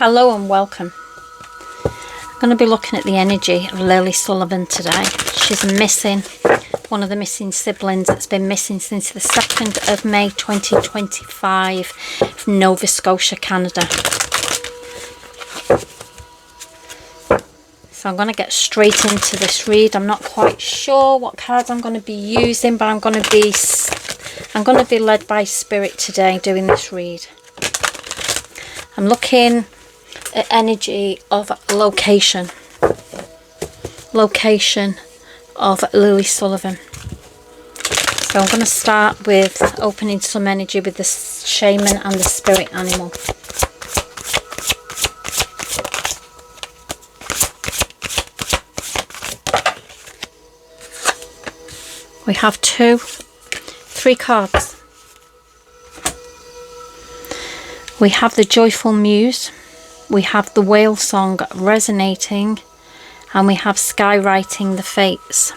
Hello and welcome. I'm going to be looking at the energy of Lily Sullivan today. She's missing, one of the missing siblings that's been missing since the 2nd of May 2025 from Nova Scotia, Canada. So I'm going to get straight into this read. I'm not quite sure what cards I'm going to be using, but I'm going to be led by Spirit today doing this read. I'm looking at energy of location of Lily Sullivan. So I'm going to start with opening some energy with the shaman and the spirit animal. We have three cards. We have the joyful muse, we have the whale song resonating, and we have skywriting the fates.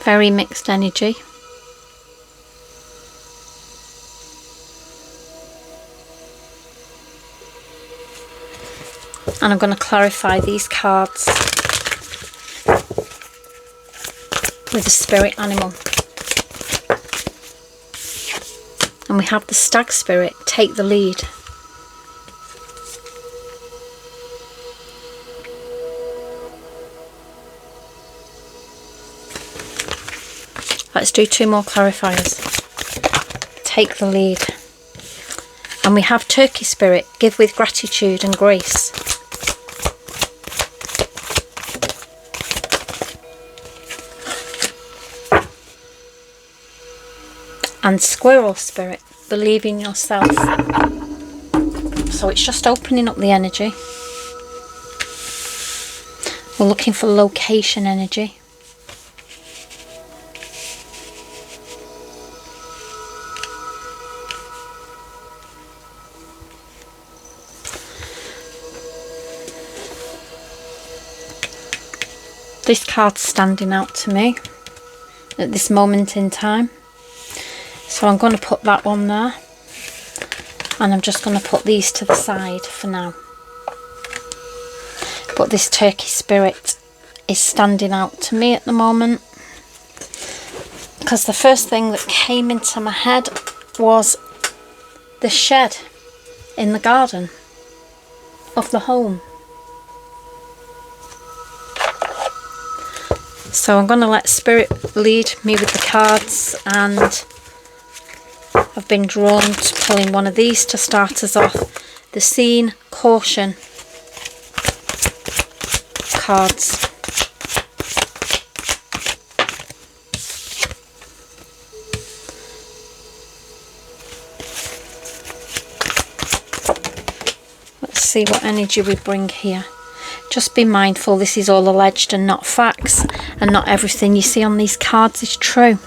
Very mixed energy. And I'm going to clarify these cards with the spirit animal. And we have the stag spirit, take the lead. Let's do two more clarifiers. Take the lead. And we have turkey spirit, give with gratitude and grace. And squirrel spirit, believe in yourself. So it's just opening up the energy. We're looking for location energy. This card's standing out to me at this moment in time. So I'm going to put that one there, and I'm just going to put these to the side for now. But this turkey spirit is standing out to me at the moment, because the first thing that came into my head was the shed in the garden of the home. So I'm going to let Spirit lead me with the cards, and I've been drawn to pulling one of these to start us off. The scene, caution cards. Let's see what energy we bring here. Just be mindful, this is all alleged and not facts, and not everything you see on these cards is true.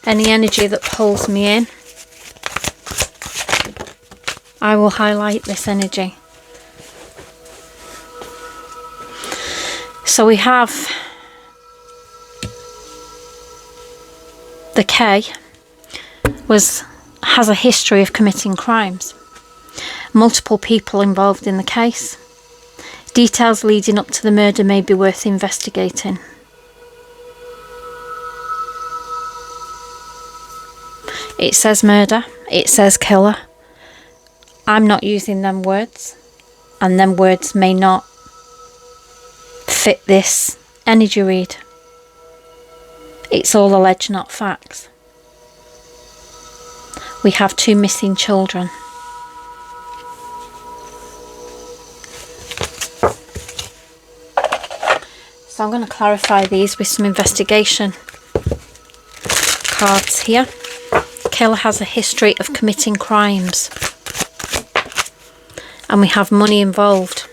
Any energy that pulls me in, I will highlight this energy. So we have the K has a history of committing crimes. Multiple people involved in the case. Details leading up to the murder may be worth investigating. It says murder, it says killer. I'm not using them words, and them words may not fit this energy read. It's all alleged, not facts. We have two missing children. So I'm going to clarify these with some investigation cards here. Killer has a history of committing crimes, and we have money involved.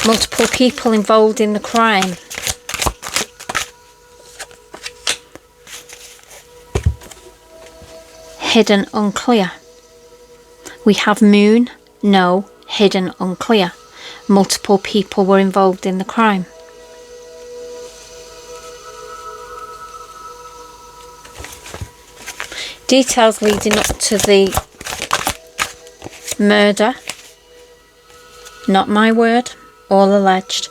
Multiple people involved in the crime. Hidden, unclear. We have moon, no, hidden, unclear. multiple people were involved in the crime. Details leading up to the murder, not my word, all alleged,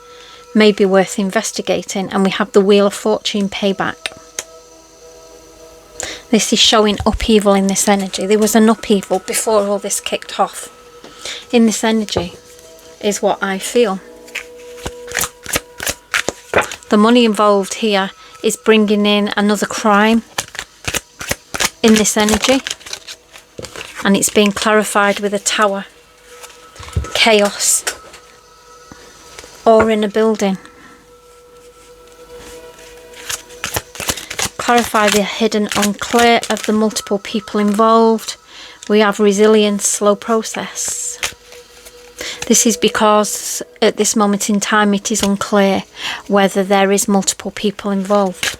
may be worth investigating. And we have the Wheel of Fortune payback. This is showing upheaval in this energy. There was an upheaval before all this kicked off. In this energy is what I feel. The money involved here is bringing in another crime in this energy, and it's being clarified with a tower, chaos, or in a building. Clarify the hidden unclear of the multiple people involved. We have resilience, slow process. This is because at this moment in time it is unclear whether there is multiple people involved,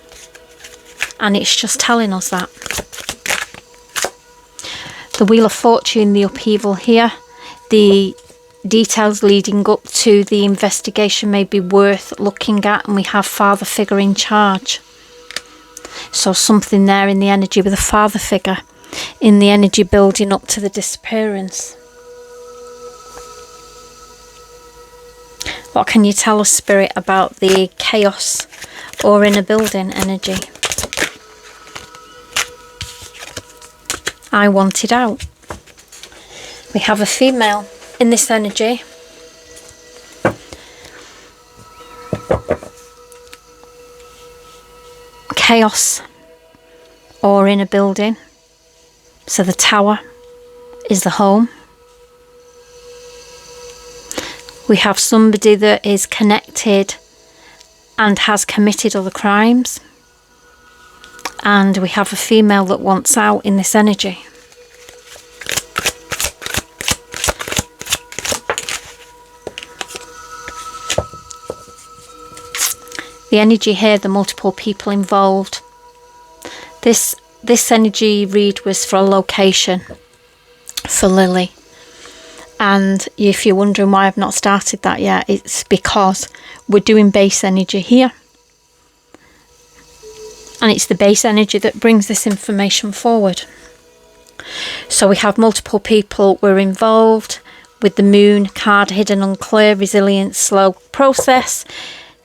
and it's just telling us that. The Wheel of Fortune, the upheaval here, the details leading up to the investigation may be worth looking at, and we have father figure in charge. So something there in the energy with a father figure, in the energy building up to the disappearance. What can you tell us, Spirit, about the chaos or in a building energy? I want it out. We have a female in this energy. Chaos or in a building. So the tower is the home. We have somebody that is connected and has committed other crimes. And we have a female that wants out in this energy. The energy here, the multiple people involved. This energy read was for a location for Lily. And if you're wondering why I've not started that yet, it's because we're doing base energy here. And it's the base energy that brings this information forward. So we have multiple people were involved with the moon card, hidden, unclear, resilience, slow process,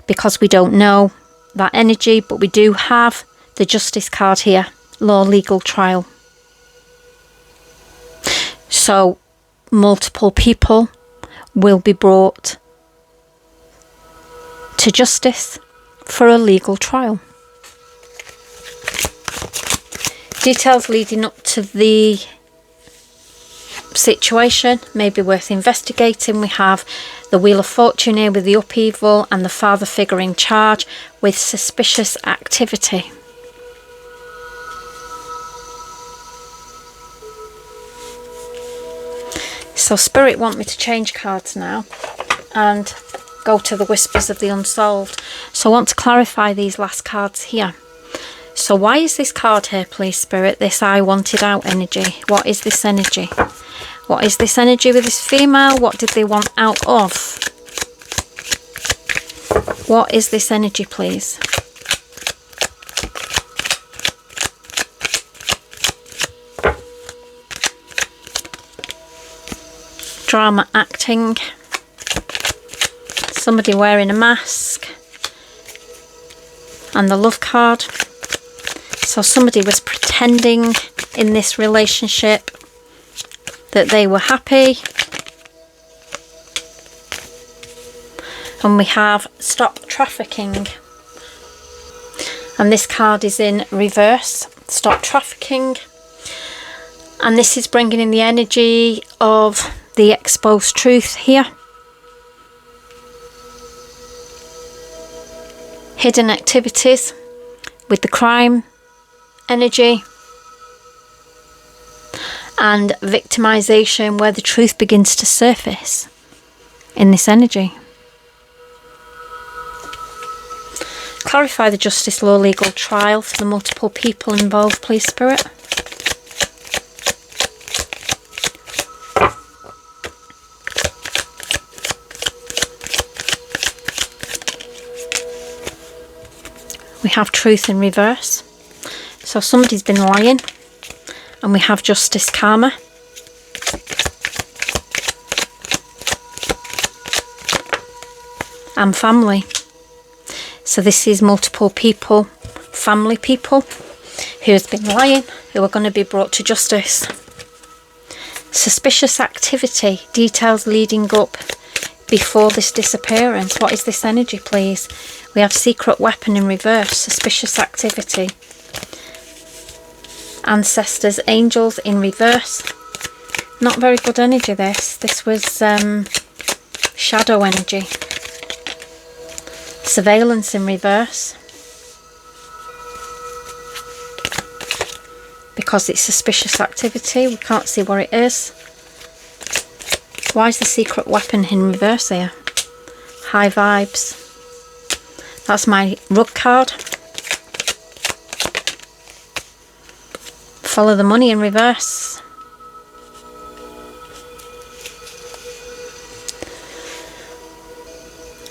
because we don't know that energy, but we do have the justice card here, law, legal, trial. So multiple people will be brought to justice for a legal trial. Details leading up to the situation may be worth investigating. We have the Wheel of Fortune here with the upheaval and the father figure in charge with suspicious activity. So Spirit want me to change cards now and go to the Whispers of the Unsolved. So I want to clarify these last cards here. So why is this card here, please, Spirit? This I wanted out energy. What is this energy? What is this energy with this female? What did they want out of? What is this energy, please? Drama acting. Somebody wearing a mask. And the love card. So somebody was pretending in this relationship that they were happy. And we have stop trafficking. And this card is in reverse. Stop trafficking. And this is bringing in the energy of the exposed truth here. Hidden activities with the crime energy. And victimization, where the truth begins to surface in this energy. Clarify the justice, law, legal, trial for the multiple people involved, please, Spirit. We have truth in reverse. So somebody's been lying. And we have justice, karma. And family. So this is multiple people, family people, who has been lying, who are going to be brought to justice. Suspicious activity, details leading up before this disappearance. What is this energy, please? We have secret weapon in reverse, suspicious activity. Ancestors, angels in reverse. Not very good energy, this. This was shadow energy. Surveillance in reverse. Because it's suspicious activity, we can't see what it is. Why is the secret weapon in reverse here? High vibes. That's my rug card. Follow the money in reverse.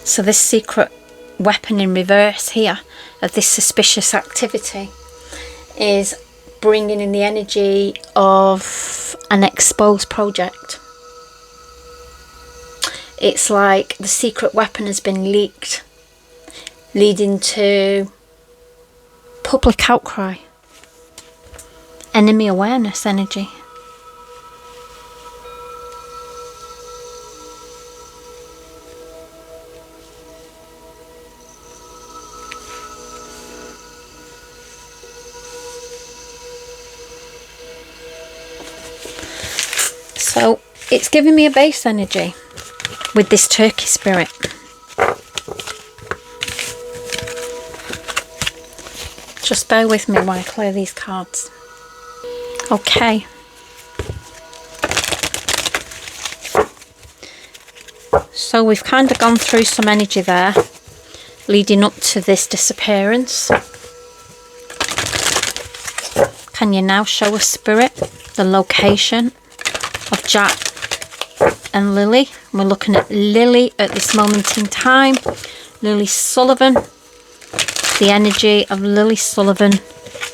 So this secret weapon in reverse here of this suspicious activity is bringing in the energy of an exposed project. It's like the secret weapon has been leaked, leading to public outcry. Enemy awareness energy. So it's giving me a base energy with this turkey spirit. Just bear with me while I clear these cards. Okay. So we've kind of gone through some energy there, leading up to this disappearance. Can you now show us, Spirit, the location of Jack and Lily? We're looking at Lily at this moment in time. Lily Sullivan. The energy of Lily Sullivan.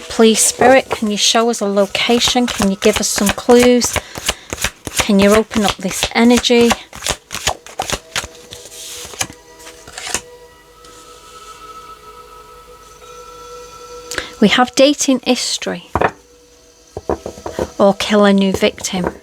Please, Spirit, can you show us a location? Can you give us some clues? Can you open up this energy? We have dating history or kill a new victim.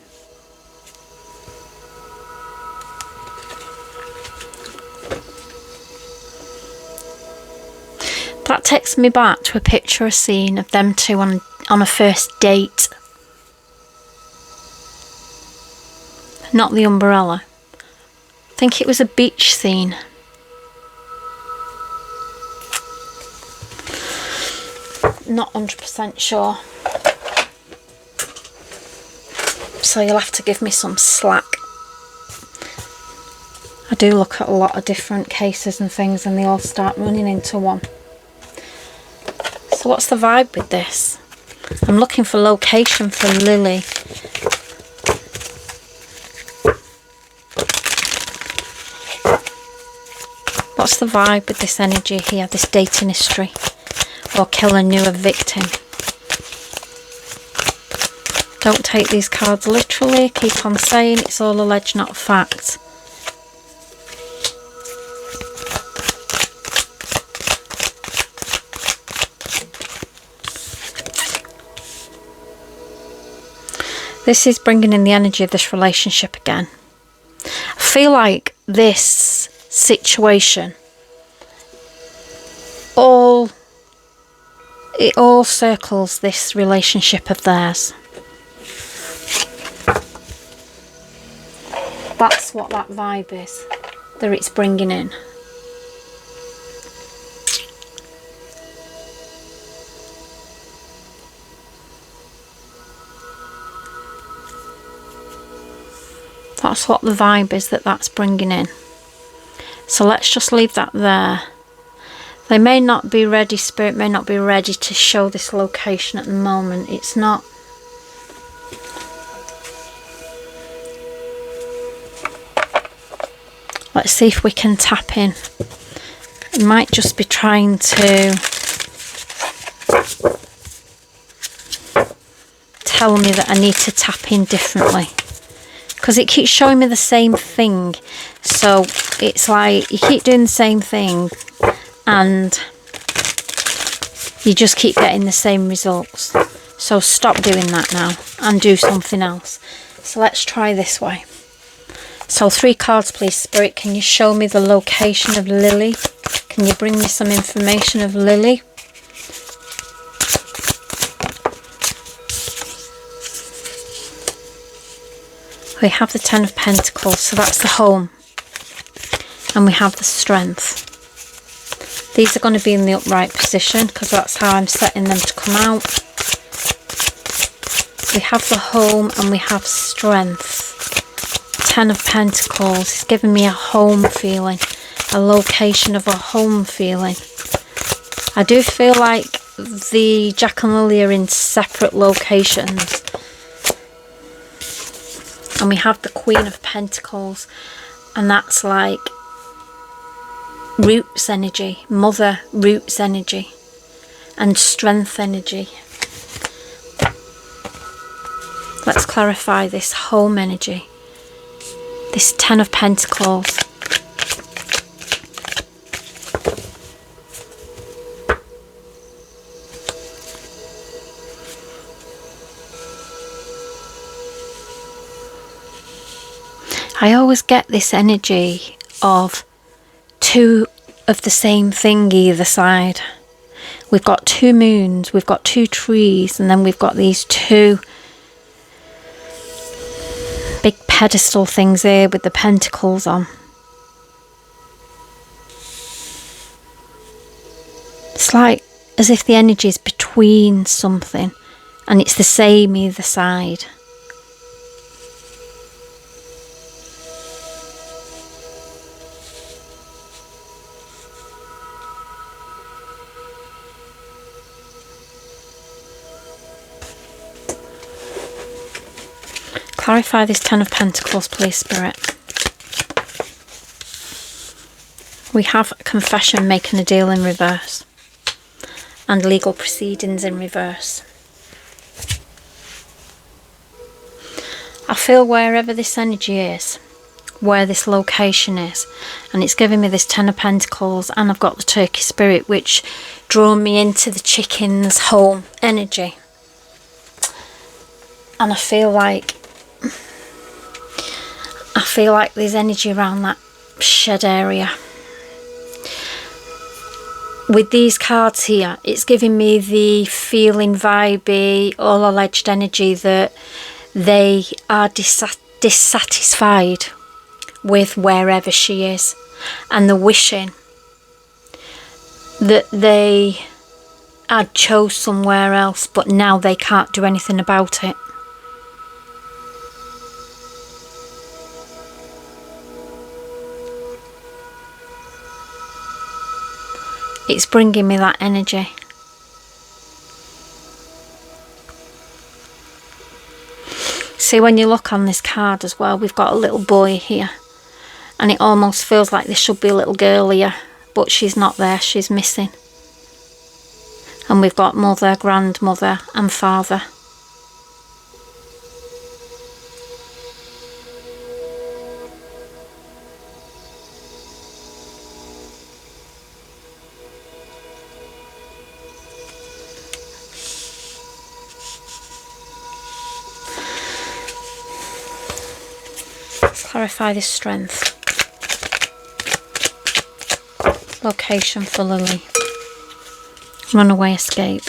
That takes me back to a picture I seen of them two on a first date. Not the umbrella. I think it was a beach scene. Not 100% sure. So you'll have to give me some slack. I do look at a lot of different cases and things and they all start running into one. So what's the vibe with this? I'm looking for location for Lily. What's the vibe with this energy here, this dating history? Or kill a newer victim. Don't take these cards literally. Keep on saying it's all alleged, not fact. This is bringing in the energy of this relationship again. I feel like this situation it all circles this relationship of theirs. That's what that vibe is that it's bringing in. That's what the vibe is that's bringing in. So let's just leave that there. They may not be ready, Spirit may not be ready to show this location at the moment. It's not. Let's see if we can tap in. It might just be trying to telling me that I need to tap in differently, because it keeps showing me the same thing. So it's like you keep doing the same thing and you just keep getting the same results. So stop doing that now and do something else. So let's try this way. So 3 cards, please, Spirit. Can you show me the location of Lily? Can you bring me some information of Lily? We have the 10 of Pentacles, so that's the home. And we have the Strength. These are going to be in the upright position because that's how I'm setting them to come out. We have the home and we have Strength. 10 of Pentacles is giving me a home feeling, a location of a home feeling. I do feel like the Jack and Lily are in separate locations. And we have the Queen of Pentacles, and that's like roots energy, mother roots energy, and strength energy. Let's clarify this home energy. This 10 of Pentacles. I always get this energy of 2 of the same thing either side. We've got 2 moons, we've got 2 trees, and then we've got these 2 big pedestal things here with the pentacles on. It's like as if the energy is between something and it's the same either side. Clarify this 10 of Pentacles, please, Spirit. We have confession, making a deal in reverse, and legal proceedings in reverse. I feel wherever this energy is, where this location is, and it's giving me this 10 of Pentacles, and I've got the Turkey Spirit, which drawn me into the chicken's home energy. And I feel like there's energy around that shed area. With these cards here, it's giving me the feeling, vibey, all alleged energy that they are dissatisfied with wherever she is, and the wishing that they had chose somewhere else, but now they can't do anything about it. It's bringing me that energy. See, when you look on this card as well, we've got a little boy here. And it almost feels like there should be a little girl here. But she's not there, she's missing. And we've got mother, grandmother and father. Clarify this strength. Location for Lily. Runaway escape.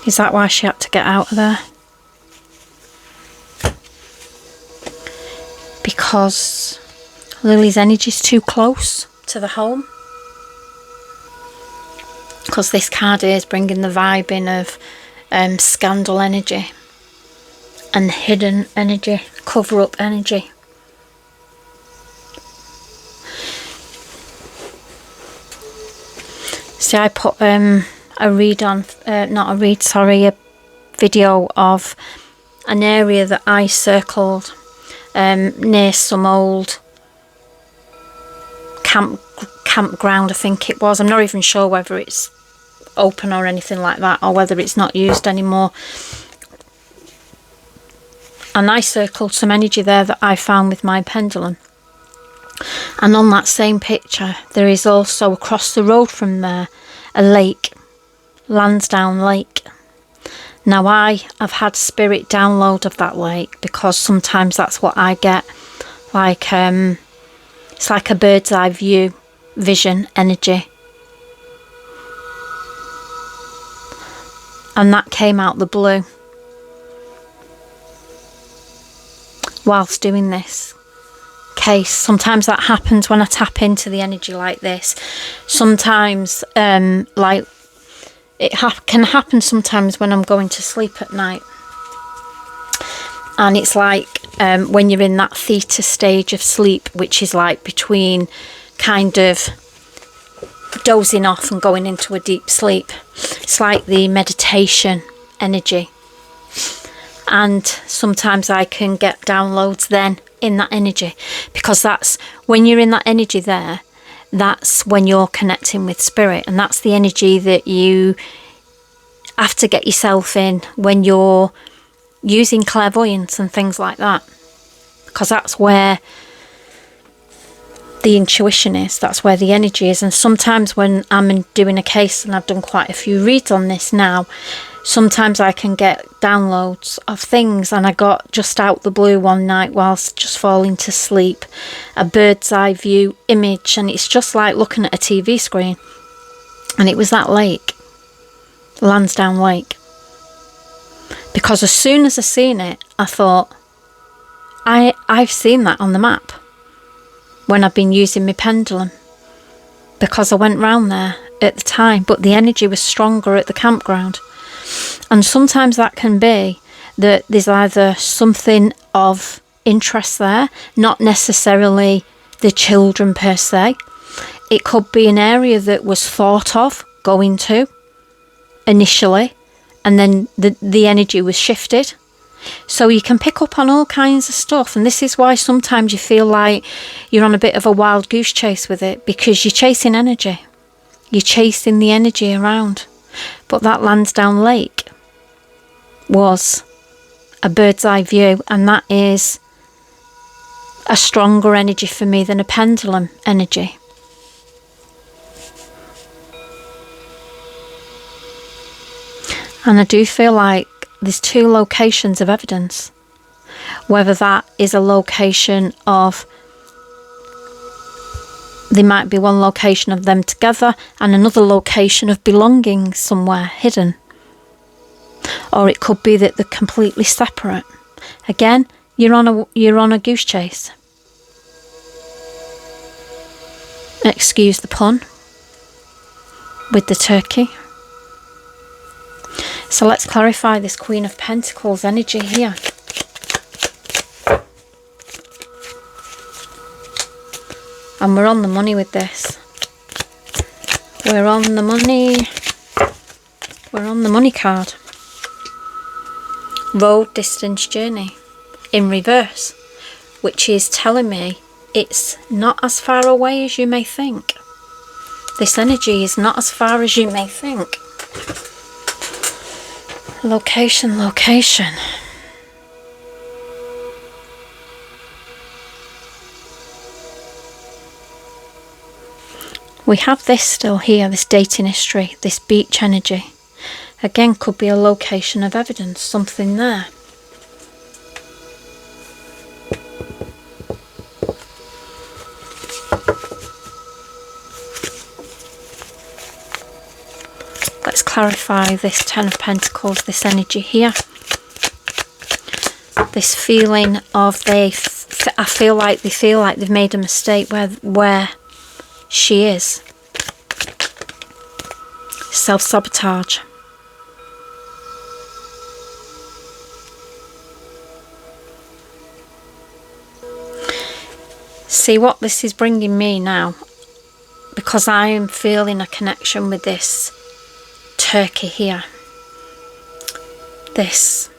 Is that why she had to get out of there? Because Lily's energy is too close to the home. Because this card here is bringing the vibe in of scandal energy and hidden energy, cover up energy. See, I put a video of an area that I circled near some old campground, I think it was. I'm not even sure whether it's open or anything like that, or whether it's not used anymore. And I circled some energy there that I found with my pendulum. And on that same picture, there is also across the road from there a lake, Lansdowne Lake. Now I have had spirit download of that lake, because sometimes that's what I get, like it's like a bird's eye view, vision, energy. And that came out the blue whilst doing this case. Sometimes that happens when I tap into the energy like this. Sometimes like it can happen sometimes when I'm going to sleep at night. And it's like when you're in that theta stage of sleep, which is like between kind of dozing off and going into a deep sleep. It's like the meditation energy. And sometimes I can get downloads then in that energy, because that's when you're in that energy there, that's when you're connecting with spirit, and that's the energy that you have to get yourself in when you're using clairvoyance and things like that, because that's where the intuition is, that's where the energy is. And sometimes when I'm doing a case, and I've done quite a few reads on this now, sometimes I can get downloads of things. And I got just out the blue one night whilst just falling to sleep, a bird's eye view image, and it's just like looking at a TV screen. And it was that lake, Lansdowne Lake. Because as soon as I seen it, I thought, I've seen that on the map when I've been using my pendulum, because I went round there at the time, but the energy was stronger at the campground. And sometimes that can be that there's either something of interest there, not necessarily the children per se. It could be an area that was thought of going to initially, and then the energy was shifted. So you can pick up on all kinds of stuff, and this is why sometimes you feel like you're on a bit of a wild goose chase with it, because you're chasing energy. You're chasing the energy around. But that Lansdowne Lake was a bird's eye view, and that is a stronger energy for me than a pendulum energy. And I do feel like there's two locations of evidence, whether that is a location of, there might be one location of them together and another location of belonging somewhere hidden, or it could be that they're completely separate. Again, you're on a goose chase. Excuse the pun with the turkey. So let's clarify this Queen of Pentacles energy here. And we're on the money with this. We're on the money. We're on the money card. Road, distance, journey in reverse, which is telling me it's not as far away as you may think. This energy is not as far as you may think. Location, location. We have this still here, this dating history, this beach energy. Again, could be a location of evidence, something there. Let's clarify this Ten of Pentacles, this energy here. This feeling of I feel like they've made a mistake where she is. Self-sabotage. See what this is bringing me now, because I am feeling a connection with this turkey here. This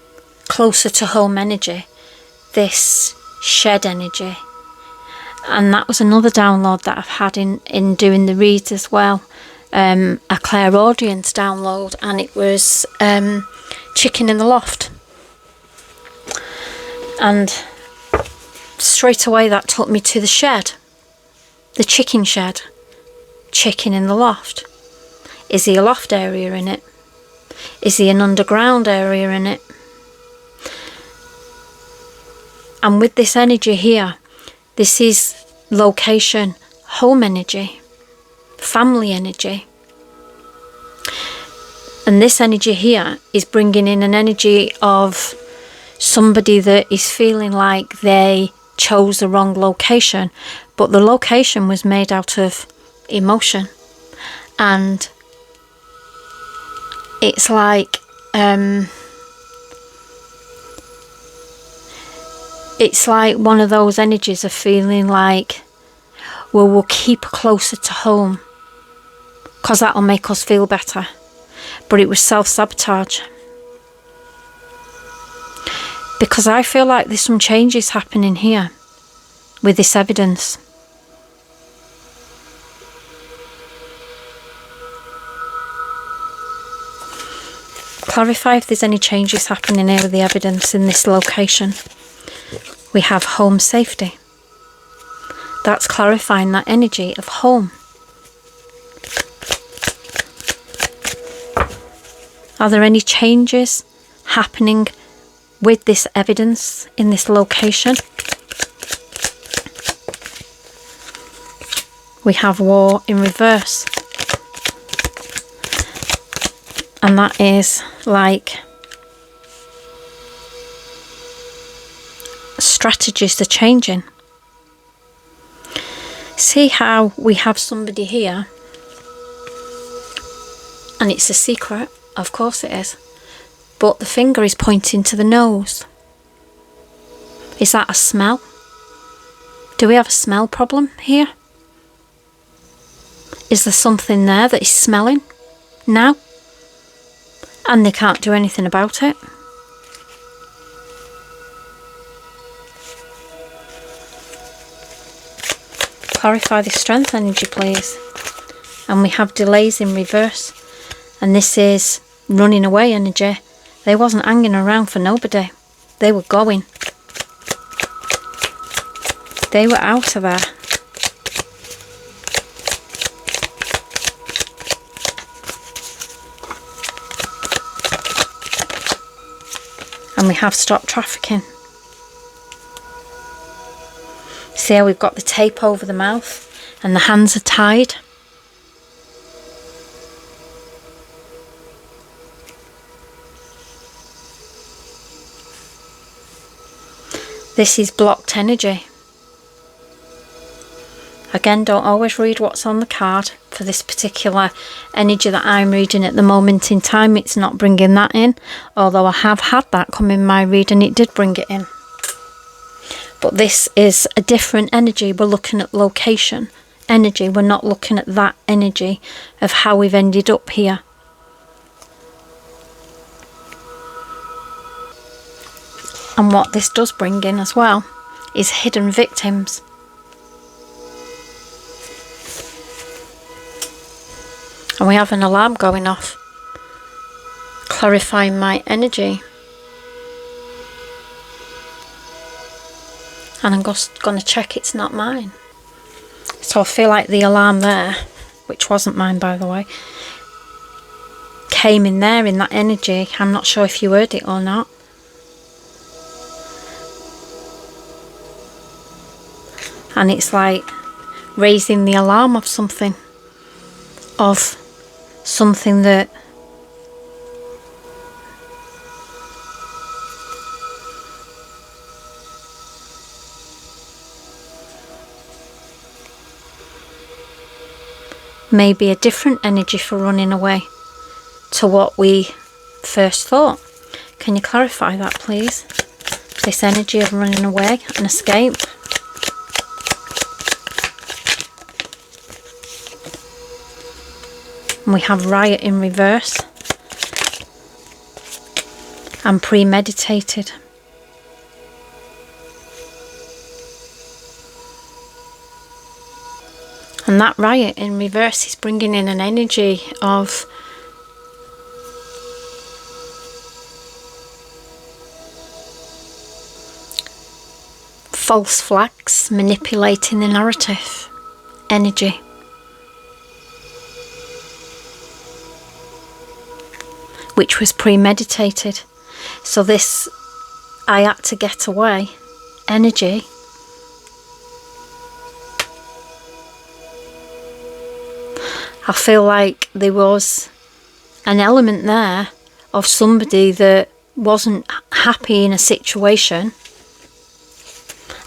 closer to home energy, this shed energy. And that was another download that I've had in doing the reads as well. A clairaudience download, and it was chicken in the loft. And straight away that took me to the shed. The chicken shed. Chicken in the loft. Is there a loft area in it? Is there an underground area in it? And with this energy here, this is location, home energy, family energy. And this energy here is bringing in an energy of somebody that is feeling like they chose the wrong location, but the location was made out of emotion. And it's like one of those energies of feeling like, well, we'll keep closer to home because that'll make us feel better. But it was self-sabotage. Because I feel like there's some changes happening here with this evidence. Clarify if there's any changes happening here with the evidence in this location. We have home safety. That's clarifying that energy of home. Are there any changes happening with this evidence in this location? We have war in reverse. And that is like strategies are changing. See how we have somebody here, and it's a secret, of course it is, but the finger is pointing to the nose. Is that a smell? Do we have a smell problem here? Is there something there that is smelling now? And they can't do anything about it? Clarify the strength energy, please. And we have delays in reverse. And this is running away energy. They wasn't hanging around for nobody. They were going. They were out of there. And we have stopped trafficking. See how we've got the tape over the mouth and the hands are tied? This is blocked energy. Again, don't always read what's on the card. For this particular energy that I'm reading at the moment in time, it's not bringing that in. Although I have had that come in my reading, it did bring it in. But this is a different energy. We're looking at location energy. We're not looking at that energy of how we've ended up here. And what this does bring in as well is hidden victims. And we have an alarm going off, clarifying my energy. And I'm just going to check it's not mine. So I feel like the alarm there, which wasn't mine by the way, came in there in that energy. I'm not sure if you heard it or not. And it's like raising the alarm of something that may be a different energy for running away to what we first thought. Can you clarify that, please? This energy of running away and escape. And we have riot in reverse. and premeditated. And that riot in reverse is bringing in an energy of false flags, manipulating the narrative energy. Which was premeditated. So this I had to get away energy I feel like there was an element there of somebody that wasn't happy in a situation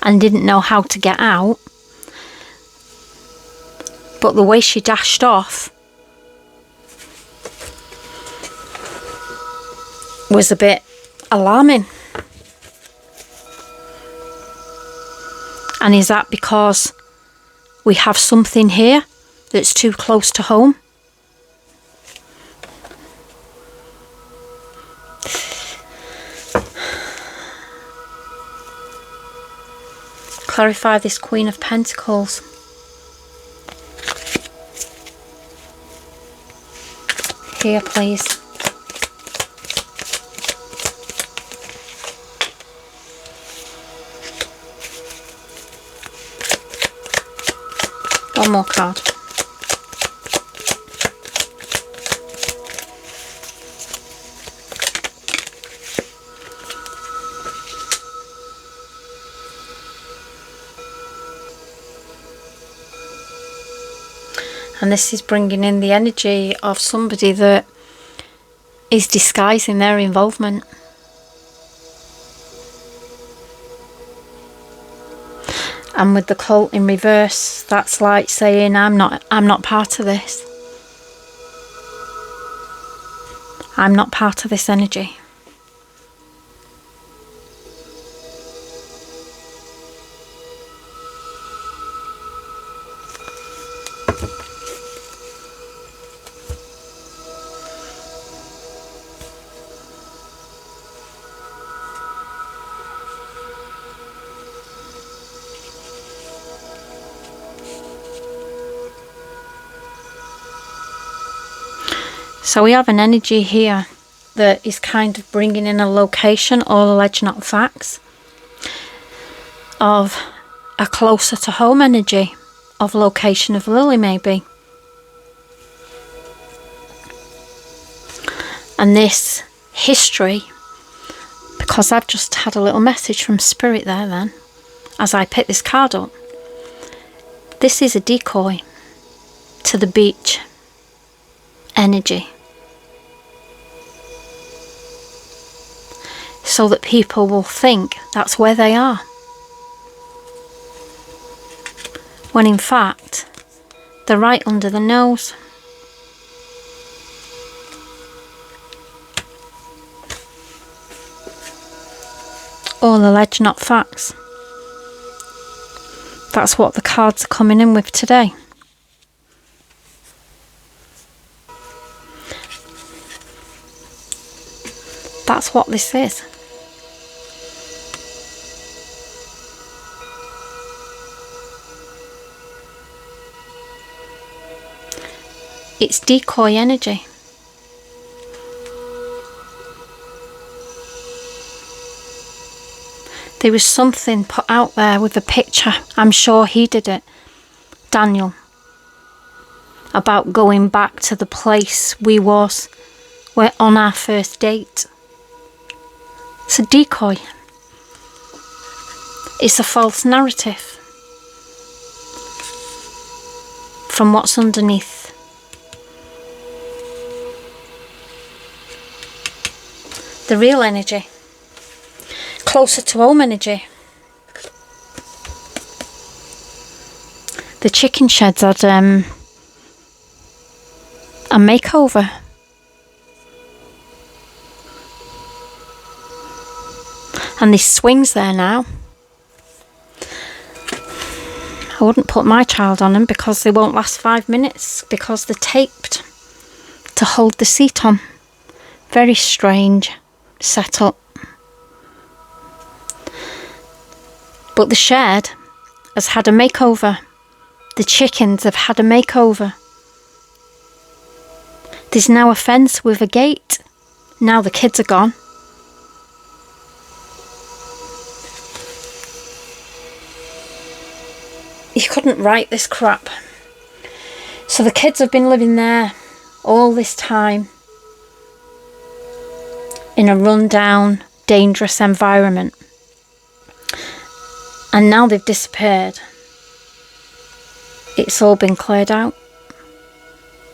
and didn't know how to get out. But the way she dashed off was a bit alarming. And is that because we have something here that's too close to home? Clarify this Queen of Pentacles. Here, please. One more card. And this is bringing in the energy of somebody that is disguising their involvement. And with the cult in reverse, that's like saying, I'm not part of this. I'm not part of this energy. So we have an energy here that is kind of bringing in a location, all alleged not facts, of a closer to home energy, of location of Lily maybe. And this history, because I've just had a little message from Spirit there then, as I pick this card up. This is a decoy to the beach energy. So that people will think that's where they are. When in fact, they're right under the nose. All alleged, not facts. That's what the cards are coming in with today. That's what this is. It's decoy energy. There was something put out there with a picture. I'm sure he did it, Daniel, about going back to the place we was on our first date. It's a decoy. It's a false narrative from what's underneath. The real energy. Closer to home energy. The chicken sheds had a makeover. And there's swings there now. I wouldn't put my child on them because they won't last 5 minutes because they're taped to hold the seat on. Very strange. set up. But the shed has had a makeover. The chickens have had a makeover. There's now a fence with a gate. Now the kids are gone. You couldn't write this crap. So the kids have been living there all this time in a run-down, dangerous environment. And now they've disappeared. It's all been cleared out.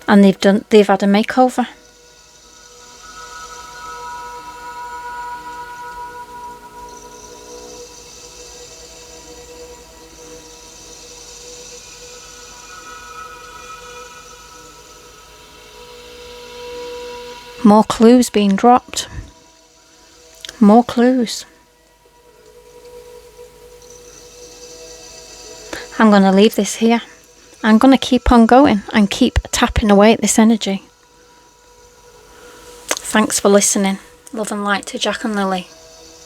And they've had a makeover. More clues being dropped. More clues. I'm going to leave this here. I'm going to keep on going and keep tapping away at this energy. Thanks for listening. Love and light to Jack and Lily.